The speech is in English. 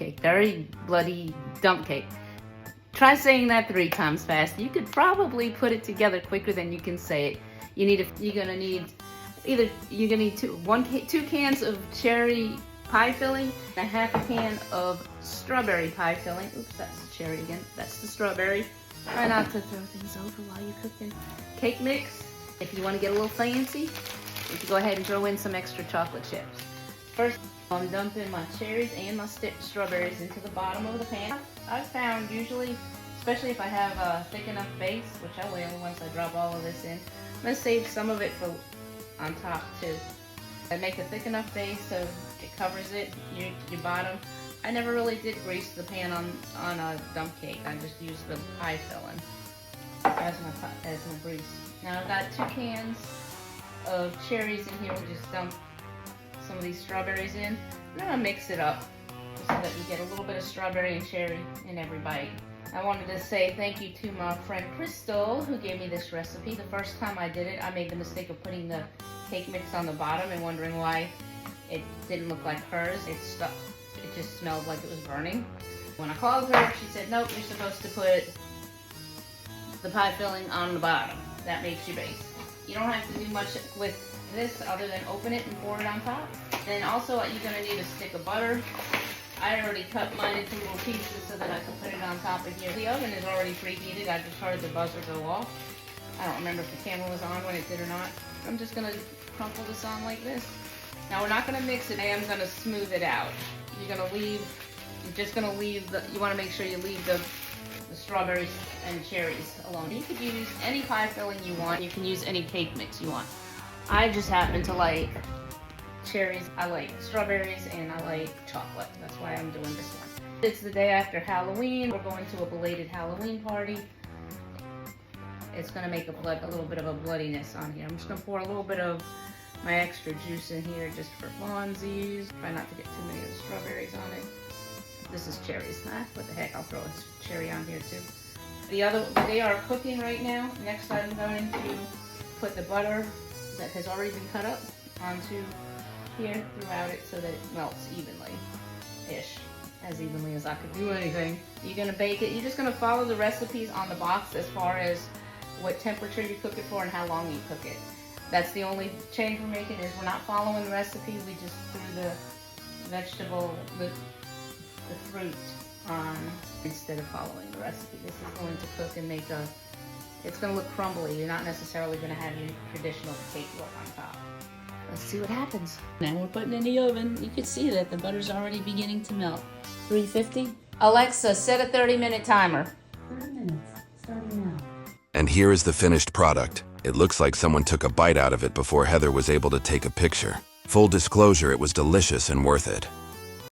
cake. Very bloody dump cake. Try saying that 3 times fast. You could probably put it together quicker than you can say it. You're gonna need 2 cans of cherry pie filling, a half a can of strawberry pie filling. Oops, that's the cherry again. That's the strawberry. Try not to throw things over while you're cooking. Cake mix. If you want to get a little fancy, you can go ahead and throw in some extra chocolate chips. First, I'm dumping my cherries and my strawberries into the bottom of the pan. I've found usually, especially if I have a thick enough base, which I will once I drop all of this in, I'm going to save some of it for on top too. I make a thick enough base so it covers it, your bottom. I never really did grease the pan on a dump cake. I just used the pie filling as my grease. Now I've got 2 cans of cherries in here. We'll just dump some of these strawberries in. I'm gonna mix it up so that you get a little bit of strawberry and cherry in every bite. I wanted to say thank you to my friend Crystal who gave me this recipe. The first time I did it, I made the mistake of putting the cake mix on the bottom and wondering why it didn't look like hers. It just smelled like it was burning. When I called her, she said, nope, you're supposed to put the pie filling on the bottom. That makes your base. You don't have to do much with this other than open it and pour it on top. Then also you're going to need a stick of butter. I already cut mine into little pieces so that I can put it on top of here. The oven is already preheated. I just heard the buzzer go off. I don't remember if the camera was on when it did or not. I'm just going to crumple this on like this. Now we're not going to mix it. I am going to smooth it out. You want to make sure you leave the strawberries and cherries alone. You could use any pie filling you want. You can use any cake mix you want. I just happen to like cherries, I like strawberries, and I like chocolate. That's why I'm doing this one. It's the day after Halloween. We're going to a belated Halloween party. It's going to make a little bit of a bloodiness on here. I'm just going to pour a little bit of my extra juice in here just for funsies. Try not to get too many of the strawberries on it. This is cherries. What the heck, I'll throw a cherry on here too. They are cooking right now. Next I'm going to put the butter that has already been cut up onto here throughout it so that it melts evenly-ish. As evenly as I could do anything. You're going to bake it. You're just going to follow the recipes on the box as far as what temperature you cook it for and how long you cook it. That's the only change we're making, is we're not following the recipe. We just threw the vegetable, the fruit on instead of following the recipe. This is going to cook and it's going to look crumbly. You're not necessarily going to have your traditional cake look on top. Let's see what happens. Now we're putting it in the oven. You can see that the butter's already beginning to melt. 350. Alexa, set a 30-minute timer. 30 minutes, starting now. And here is the finished product. It looks like someone took a bite out of it before Heather was able to take a picture. Full disclosure, it was delicious and worth it.